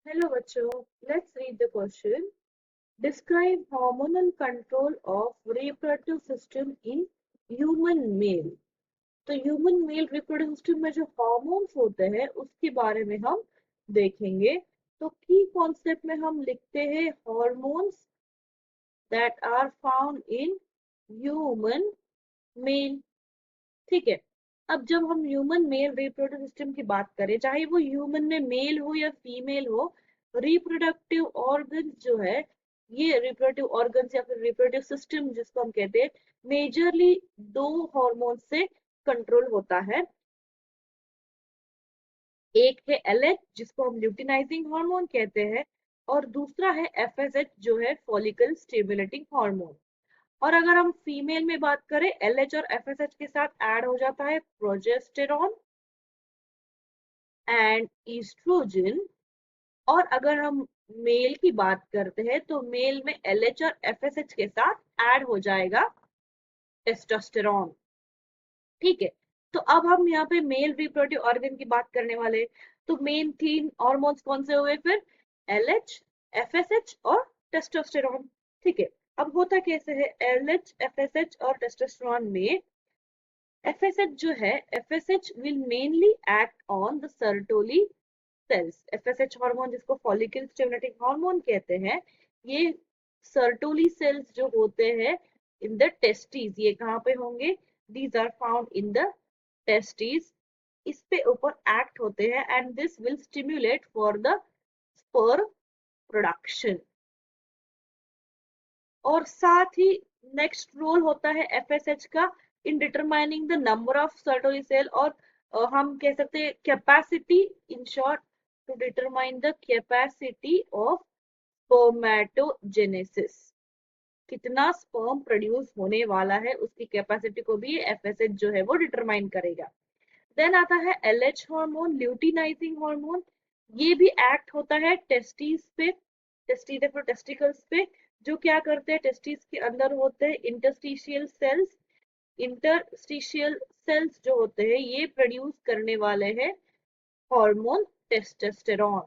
Hello बच्चों, let's read the question. Describe hormonal control of reproductive system in human male. तो human male reproductive system में जो hormones होते हैं उसके बारे में हम देखेंगे। तो की कॉन्सेप्ट में हम लिखते हैं hormones that are found in human male. ठीक है। अब जब हम ह्यूमन मेल रिप्रोडक्टिव सिस्टम की बात करें, चाहे वो ह्यूमन में मेल हो या फीमेल हो, रिप्रोडक्टिव ऑर्गन जो है, ये रिप्रोडक्टिव ऑर्गन या फिर रिप्रोडक्टिव सिस्टम जिसको हम कहते हैं, मेजरली दो हार्मोन से कंट्रोल होता है। एक है एलएच जिसको हम ल्यूटिनाइजिंग हार्मोन कहते हैं, और दूसरा है एफएसएच जो है फॉलिकल स्टिमुलेटिंग हार्मोन। और अगर हम फीमेल में बात करें, एलएच और एफएसएच के साथ ऐड हो जाता है प्रोजेस्टेरॉन एंड ईस्ट्रोजन। और अगर हम मेल की बात करते हैं तो मेल में एलएच और एफएसएच के साथ ऐड हो जाएगा टेस्टोस्टेरॉन। ठीक है। तो अब हम यहाँ पे मेल रिप्रोडक्टिव ऑर्गन की बात करने वाले हैं। तो मेन तीन हार्मोन्स कौन से हुए फिर? एलएच, एफएसएच और टेस्टोस्टेरॉन। ठीक है। अब होता कैसे है एलएच, एफएसएच और टेस्टोस्टेरॉन में? एफएसएच जो है, FSH will mainly act on the Sertoli cells. FSH hormone जिसको फॉलिकल स्टिमुलेटिंग हार्मोन कहते हैं, ये सर्टोली सेल्स जो होते हैं इन द टेस्टिस, ये कहाँ पे होंगे? These are found in the testis. इस पे ऊपर एक्ट होते हैं and this will stimulate for the sperm production. और साथ ही नेक्स्ट रोल होता है एफएसएच का in determining the number of Sertoli cell, और हम कह सकते हैं capacity, in short to determine the capacity of spermatogenesis. कितना स्पर्म प्रोड्यूस होने वाला है उसकी कैपेसिटी को भी एफएसएच जो है वो डिटरमाइन करेगा। देन आता है एलएच हार्मोन, ल्यूटिनाइजिंग हार्मोन। ये भी एक्ट होता है टेस्टिस पे, टेस्टिकल्स पे। जो क्या करते हैं, टेस्टिस के अंदर होते हैं इंटरस्टिशियल सेल्स। इंटरस्टिशियल सेल्स जो होते हैं ये प्रोड्यूस करने वाले हैं हार्मोन टेस्टोस्टेरॉन।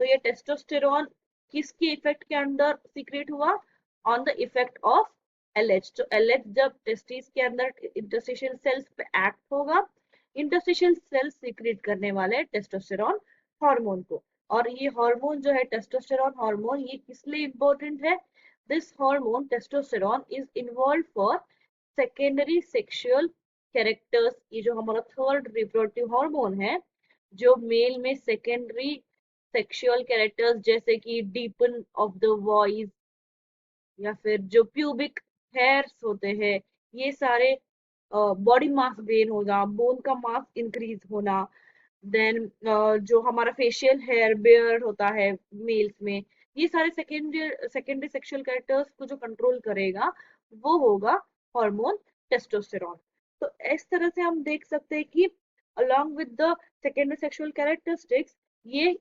तो ये टेस्टोस्टेरॉन किसके इफेक्ट के अंदर सीक्रेट हुआ? On the effect of LH. तो एलएच जब टेस्टिस के अंदर इंटरस्टिशियल सेल्स पे एक्ट होगा, इंटरस्टिशियल सेल्स सीक्रेट करने वाले टेस्टोस्टेरॉन हार्मोन को। और ये हार्मोन जो है टेस्टोस्टेरॉन हार्मोन, ये किस लिए इंपॉर्टेंट है? This hormone testosterone is involve for secondary sexual characters. ये जो हमारा थर्ड रिप्रोडक्टिव हार्मोन है, जो मेल में सेकेंडरी सेक्सुअल कैरेक्टर्स जैसे कि डीपन ऑफ द वॉइस, या फिर जो प्यूबिक हेयर्स होते हैं, ये सारे बॉडी मास गेन होना, बोन का मास इंक्रीज होना, देन जो हमारा फेशियल हेयर बेयर होता है मेल्स में, ये सारे सेकेंडरी सेकेंडरी सेक्सुअल कैरेक्टर्स को जो कंट्रोल करेगा वो होगा हार्मोन टेस्टोस्टेरॉन। तो इस तरह से हम देख सकते हैं कि along with the secondary sexual characteristics, ये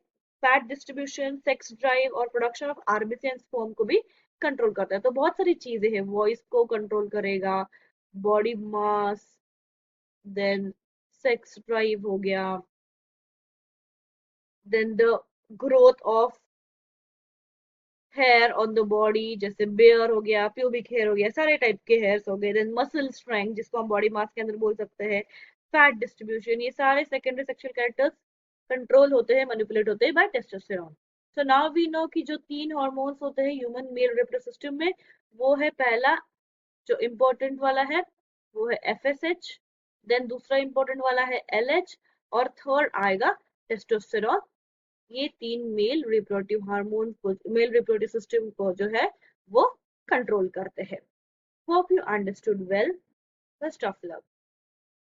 फैट डिस्ट्रीब्यूशन, सेक्स ड्राइव और production of RBC and sperm को भी कंट्रोल करता है। तो बहुत सारी चीजें हैं, वॉइस को कंट्रोल करेगा, body mass, then sex drive हो गया, then the growth of hair on the body, जैसे बेयर हो गया, प्यूबिक हेयर हो गया, सारे टाइप के हेयर्स हो गए, देन मसल स्ट्रेंथ जिसको हम बॉडी मास के अंदर बोल सकते हैं, फैट डिस्ट्रीब्यूशन, ये सारे सेकेंडरी सेक्सुअल कैरेक्टर्स कंट्रोल होते हैं, मैनिपुलेट होते हैं by testosterone. So now we know कि जो तीन हार्मोन्स होते हैं ह्यूमन मेल रिप्रोडक्टिव सिस्टम में, वो है पहला जो इम्पोर्टेंट वाला है वो है एफएसएच, देन दूसरा इम्पोर्टेंट वाला है एलएच, और थर्ड आएगा टेस्टोस्टेरोन। ये तीन मेल रिप्रोडक्टिव हार्मोन को, मेल रिप्रोडक्टिव सिस्टम को जो है वो कंट्रोल करते हैं। Hope you understood well. Best of luck.